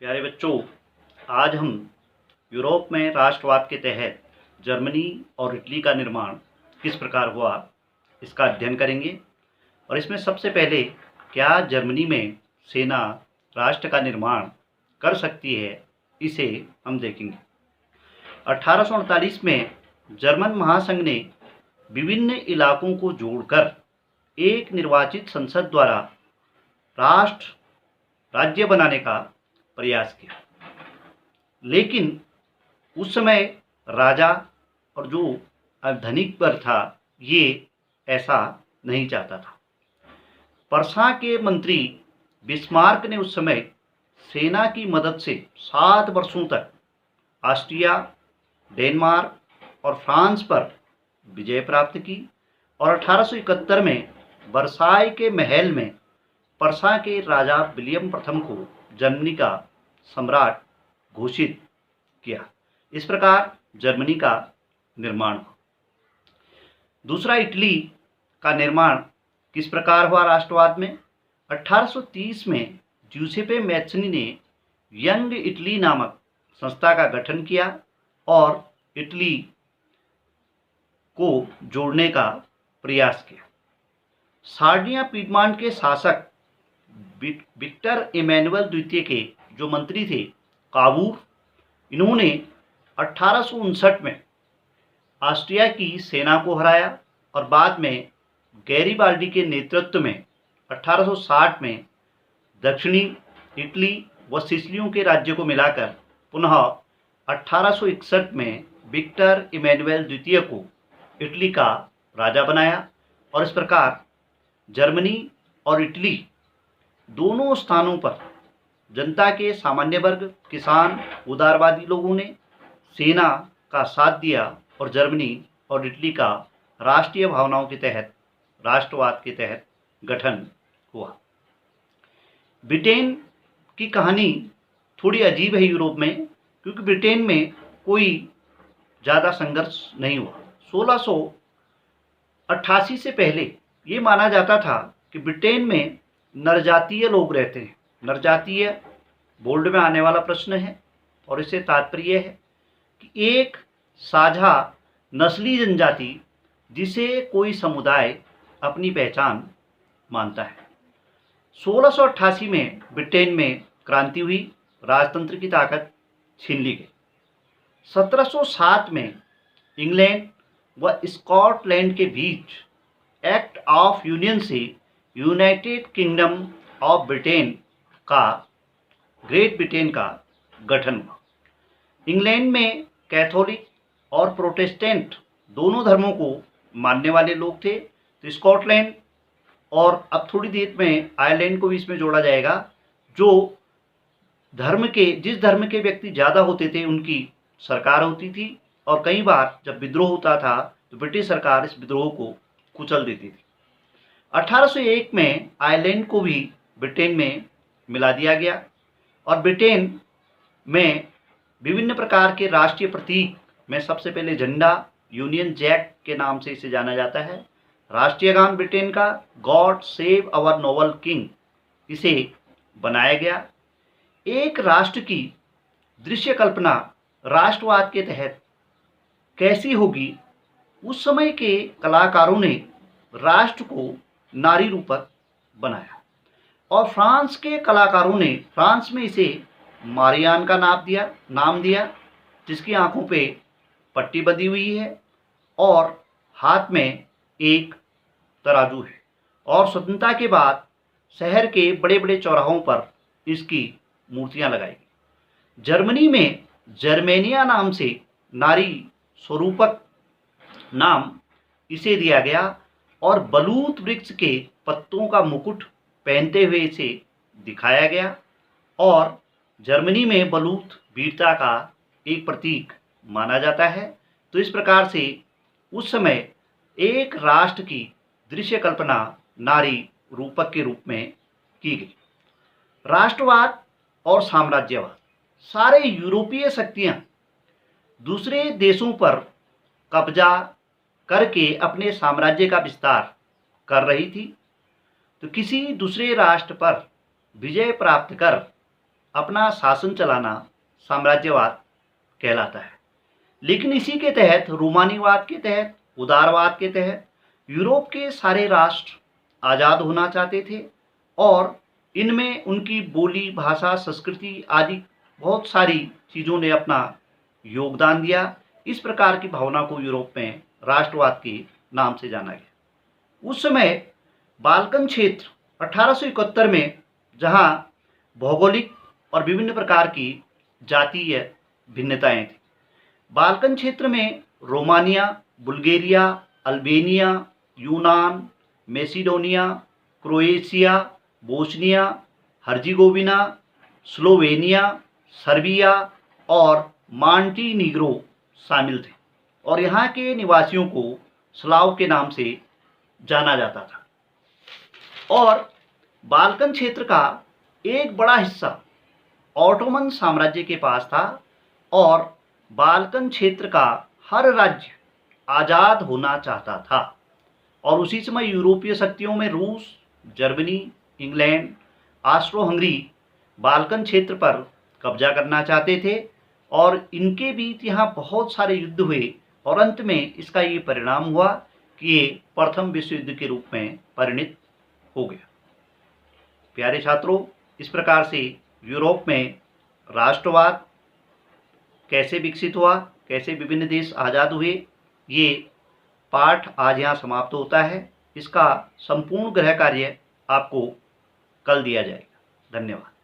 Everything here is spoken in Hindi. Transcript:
प्यारे बच्चों, आज हम यूरोप में राष्ट्रवाद के तहत जर्मनी और इटली का निर्माण किस प्रकार हुआ इसका अध्ययन करेंगे। और इसमें सबसे पहले क्या जर्मनी में सेना राष्ट्र का निर्माण कर सकती है, इसे हम देखेंगे। 1848 में जर्मन महासंघ ने विभिन्न इलाकों को जोड़कर एक निर्वाचित संसद द्वारा राज्य बनाने का प्रयास किया, लेकिन उस समय राजा और जो धनिक वर्ग था ये ऐसा नहीं चाहता था। पर्सा के मंत्री बिस्मार्क ने उस समय सेना की मदद से 7 वर्षों तक ऑस्ट्रिया, डेनमार्क और फ्रांस पर विजय प्राप्त की और 1871 में वर्साई के महल में पर्सा के राजा विलियम प्रथम को जर्मनी का सम्राट घोषित किया। इस प्रकार जर्मनी का निर्माण हुआ। दूसरा, इटली का निर्माण किस प्रकार हुआ राष्ट्रवाद में। 1830 में ज्यूसेppe मैज़्ज़नी ने यंग इटली नामक संस्था का गठन किया और इटली को जोड़ने का प्रयास किया। सार्डिनिया पीडमॉन्ट के शासक विक्टर इमैनुअल द्वितीय के जो मंत्री थे काबूर, इन्होंने 1859 में ऑस्ट्रिया की सेना को हराया और बाद में गैरिबाल्डी के नेतृत्व में 1860 में दक्षिणी इटली व सिसिलियों के राज्य को मिलाकर पुनः 1861 में विक्टर इमैनुअल द्वितीय को इटली का राजा बनाया और इस प्रकार जर्मनी और इटली दोनों स्थानों पर जनता के सामान्य वर्ग, किसान, उदारवादी लोगों ने सेना का साथ दिया और जर्मनी और इटली का राष्ट्रीय भावनाओं के तहत, राष्ट्रवाद के तहत गठन हुआ। ब्रिटेन की कहानी थोड़ी अजीब है यूरोप में, क्योंकि ब्रिटेन में कोई ज़्यादा संघर्ष नहीं हुआ। 1688 से पहले ये माना जाता था कि ब्रिटेन में नरजातीय लोग रहते हैं। नरजातीय बोल्ड में आने वाला प्रश्न है और इससे तात्पर्य है कि एक साझा नस्ली जनजाति जिसे कोई समुदाय अपनी पहचान मानता है। 1688 में ब्रिटेन में क्रांति हुई, राजतंत्र की ताकत छीन ली गई। 1707 में इंग्लैंड व स्कॉटलैंड के बीच एक्ट ऑफ यूनियन से United kingdom of great Britain का गठन हुआ। इंग्लैंड में कैथोलिक और प्रोटेस्टेंट दोनों धर्मों को मानने वाले लोग थे, तो स्कॉटलैंड और अब थोड़ी देर में आयरलैंड को भी इसमें जोड़ा जाएगा, जो जिस धर्म के व्यक्ति ज़्यादा होते थे उनकी सरकार होती थी और कई बार जब विद्रोह होता था तो ब्रिटिश सरकार इस विद्रोह को कुचल देती थी। 1801 में आयरलैंड को भी ब्रिटेन में मिला दिया गया और ब्रिटेन में विभिन्न प्रकार के राष्ट्रीय प्रतीक में सबसे पहले झंडा यूनियन जैक के नाम से इसे जाना जाता है। राष्ट्रीय गान ब्रिटेन का God save our noble king इसे बनाया गया। एक राष्ट्र की दृश्य कल्पना राष्ट्रवाद के तहत कैसी होगी, उस समय के कलाकारों ने राष्ट्र को नारी रूपक बनाया और फ्रांस के कलाकारों ने फ्रांस में इसे मारियान का नाम दिया, जिसकी आंखों पे पट्टी बंधी हुई है और हाथ में एक तराजू है। और स्वतंत्रता के बाद शहर के बड़े बड़े चौराहों पर इसकी मूर्तियां लगाई गई। जर्मनी में जर्मेनिया नाम से नारी स्वरूपक नाम इसे दिया गया और बलूत वृक्ष के पत्तों का मुकुट पहनते हुए इसे दिखाया गया और जर्मनी में बलूत वीरता का एक प्रतीक माना जाता है। तो इस प्रकार से उस समय एक राष्ट्र की दृश्य कल्पना नारी रूपक के रूप में की गई। राष्ट्रवाद और साम्राज्यवाद, सारे यूरोपीय शक्तियां दूसरे देशों पर कब्जा करके अपने साम्राज्य का विस्तार कर रही थी, तो किसी दूसरे राष्ट्र पर विजय प्राप्त कर अपना शासन चलाना साम्राज्यवाद कहलाता है। लेकिन इसी के तहत, रोमानीवाद के तहत, उदारवाद के तहत यूरोप के सारे राष्ट्र आज़ाद होना चाहते थे और इनमें उनकी बोली, भाषा, संस्कृति आदि बहुत सारी चीज़ों ने अपना योगदान दिया। इस प्रकार की भावना को यूरोप में राष्ट्रवाद के नाम से जाना गया। उस समय बाल्कन क्षेत्र 1871 में, जहां भौगोलिक और विभिन्न प्रकार की जातीय भिन्नताएं थी, बाल्कन क्षेत्र में रोमानिया, बुल्गारिया, अल्बेनिया, यूनान, Macedonia, Croatia, Bosnia, Herzegovina, Slovenia, Serbia और मांटीनीग्रो शामिल थे और यहाँ के निवासियों को स्लाव के नाम से जाना जाता था। और बाल्कन क्षेत्र का एक बड़ा हिस्सा ऑटोमन साम्राज्य के पास था और बाल्कन क्षेत्र का हर राज्य आज़ाद होना चाहता था। और उसी समय यूरोपीय शक्तियों में रूस, Germany, England, Austro Hungary Balkan क्षेत्र पर कब्जा करना चाहते थे और इनके बीच यहाँ बहुत सारे युद्ध हुए और अंत में इसका ये परिणाम हुआ कि ये प्रथम विश्व युद्ध के रूप में परिणित हो गया। प्यारे छात्रों, इस प्रकार से यूरोप में राष्ट्रवाद कैसे विकसित हुआ, कैसे विभिन्न देश आज़ाद हुए, ये पाठ आज यहाँ समाप्त होता है। इसका संपूर्ण गृह कार्य आपको कल दिया जाएगा। धन्यवाद।